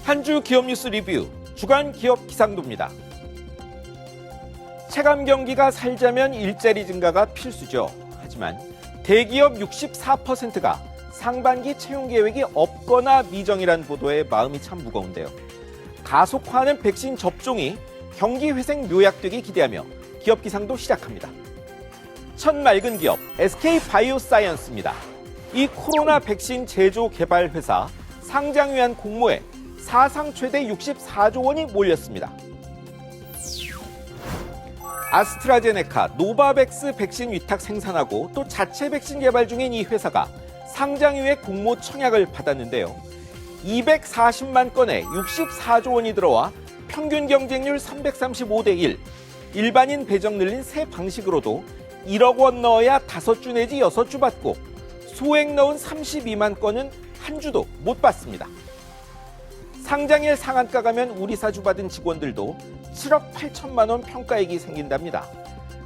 한 주 기업 뉴스 리뷰 주간 기업 기상도입니다. 체감 경기가 살자면 일자리 증가가 필수죠. 하지만 대기업 64%가 상반기 채용 계획이 없거나 미정이란 보도에 마음이 참 무거운데요. 가속화하는 백신 접종이 경기 회생 묘약되기 기대하며 기업 기상도 시작합니다. 첫 맑은 기업 SK바이오사이언스입니다. 이 코로나 백신 제조 개발 회사 상장 위한 공모에 사상 최대 64조 원이 몰렸습니다. 아스트라제네카, 노바백스 백신 위탁 생산하고 또 자체 백신 개발 중인 이 회사가 상장 이후에 공모 청약을 받았는데요. 240만 건에 64조 원이 들어와 평균 경쟁률 335대 1, 일반인 배정 늘린 새 방식으로도 1억 원 넣어야 5주 내지 6주 받고 소액 넣은 32만 건은 한 주도 못 받습니다. 상장일 상한가 가면 우리 사주 받은 직원들도 7억 8천만 원 평가액이 생긴답니다.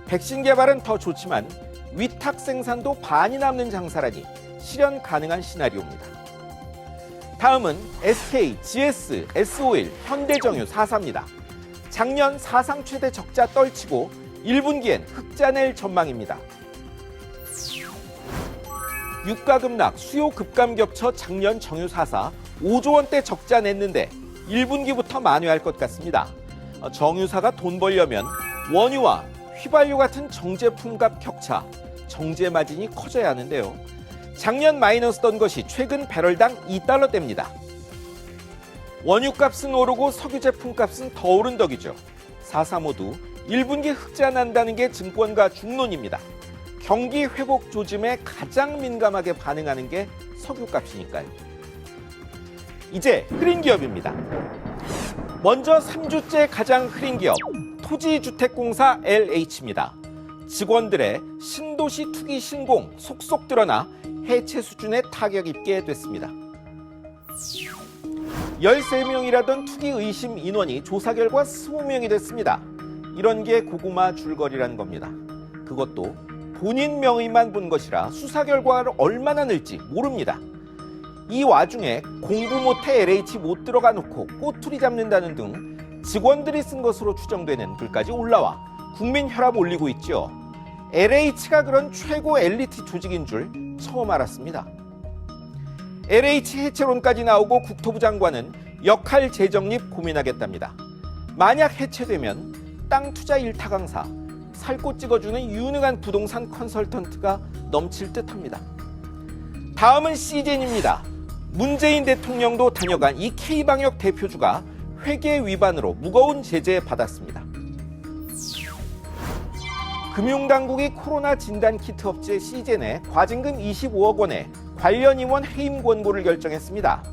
백신 개발은 더 좋지만 위탁 생산도 반이 남는 장사라니 실현 가능한 시나리오입니다. 다음은 SK, GS, S-오일, 현대정유 4사입니다. 작년 사상 최대 적자 떨치고 1분기엔 흑자 낼 전망입니다. 유가 급락, 수요 급감 겹쳐 작년 정유 4사 5조 원대 적자 냈는데 1분기부터 만회할 것 같습니다. 정유사가 돈 벌려면 원유와 휘발유 같은 정제품 값 격차, 정제 마진이 커져야 하는데요. 작년 마이너스던 것이 최근 배럴당 2달러대입니다. 원유 값은 오르고 석유 제품 값은 더 오른 덕이죠. 4사 모두 1분기 흑자 난다는 게 증권가 중론입니다. 경기 회복 조짐에 가장 민감하게 반응하는 게 석유 값이니까요. 이제 흐린 기업입니다. 먼저 3주째 가장 흐린 기업, 토지주택공사 LH입니다. 직원들의 신도시 투기 신공 속속 드러나 해체 수준의 타격 입게 됐습니다. 13명이라던 투기 의심 인원이 조사 결과 20명이 됐습니다. 이런 게 고구마 줄거리라는 겁니다. 그것도 본인 명의만 본 것이라 수사 결과를 얼마나 늘지 모릅니다. 이 와중에 공부 못해 LH 못 들어가 놓고 꼬투리 잡는다는 등 직원들이 쓴 것으로 추정되는 글까지 올라와 국민 혈압 올리고 있죠. LH가 그런 최고 엘리트 조직인 줄 처음 알았습니다. LH 해체론까지 나오고 국토부 장관은 역할 재정립 고민하겠답니다. 만약 해체되면 땅 투자 일타 강사, 살꽃 찍어주는 유능한 부동산 컨설턴트가 넘칠 듯합니다. 다음은 시젠입니다. 문재인 대통령도 다녀간 이 K방역 대표주가 회계 위반으로 무거운 제재 받았습니다. 금융당국이 코로나 진단키트 업체 시젠에 과징금 25억 원의 관련 임원 해임 권고를 결정했습니다.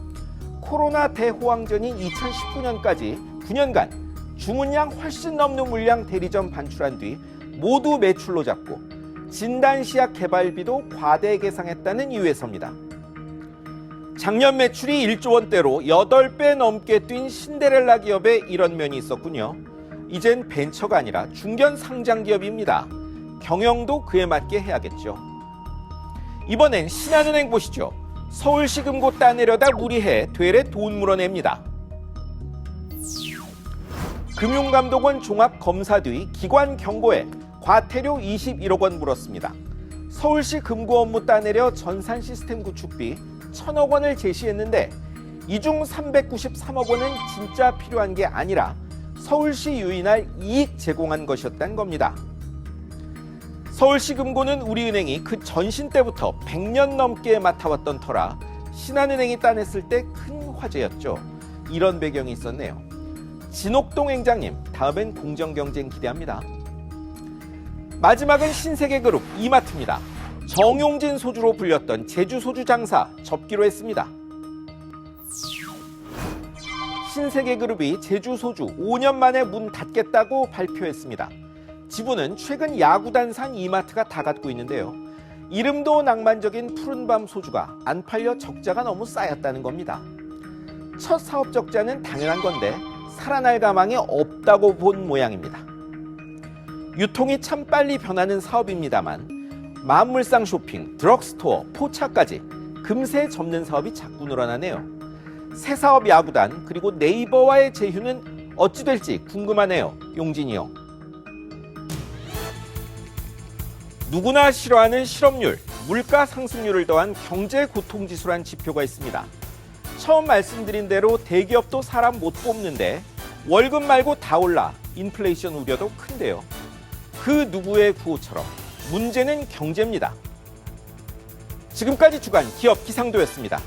코로나 대호황전인 2019년까지 9년간 주문량 훨씬 넘는 물량 대리점 반출한 뒤 모두 매출로 잡고 진단시약 개발비도 과대 계상했다는 이유에서입니다. 작년 매출이 1조 원대로 8배 넘게 뛴 신데렐라 기업에 이런 면이 있었군요. 이젠 벤처가 아니라 중견 상장 기업입니다. 경영도 그에 맞게 해야겠죠. 이번엔 신한은행 보시죠. 서울시 금고 따내려다 무리해 되레 돈 물어냅니다. 금융감독원 종합검사 뒤 기관 경고에 과태료 21억 원 물었습니다. 서울시 금고 업무 따내려 전산 시스템 구축비 1,000억 원을 제시했는데 이 중 393억 원은 진짜 필요한 게 아니라 서울시 유인할 이익 제공한 것이었다는 겁니다. 서울시 금고는 우리은행이 그 전신 때부터 100년 넘게 맡아왔던 터라 신한은행이 따냈을 때 큰 화제였죠. 이런 배경이 있었네요. 진옥동 행장님, 다음엔 공정경쟁 기대합니다. 마지막은 신세계그룹 이마트입니다. 정용진 소주로 불렸던 제주 소주 장사 접기로 했습니다. 신세계그룹이 제주 소주 5년 만에 문 닫겠다고 발표했습니다. 지분은 최근 야구단산 이마트가 다 갖고 있는데요. 이름도 낭만적인 푸른밤 소주가 안 팔려 적자가 너무 쌓였다는 겁니다. 첫 사업 적자는 당연한 건데 살아날 가망이 없다고 본 모양입니다. 유통이 참 빨리 변하는 사업입니다만 만물상 쇼핑, 드럭스토어, 포차까지 금세 접는 사업이 자꾸 늘어나네요. 새사업 야구단 그리고 네이버와의 제휴는 어찌 될지 궁금하네요. 용진이 형. 누구나 싫어하는 실업률, 물가 상승률을 더한 경제 고통지수란 지표가 있습니다. 처음 말씀드린 대로 대기업도 사람 못 뽑는데 월급 말고 다 올라 인플레이션 우려도 큰데요. 그 누구의 구호처럼 문제는 경제입니다. 지금까지 주간 기업 기상도였습니다.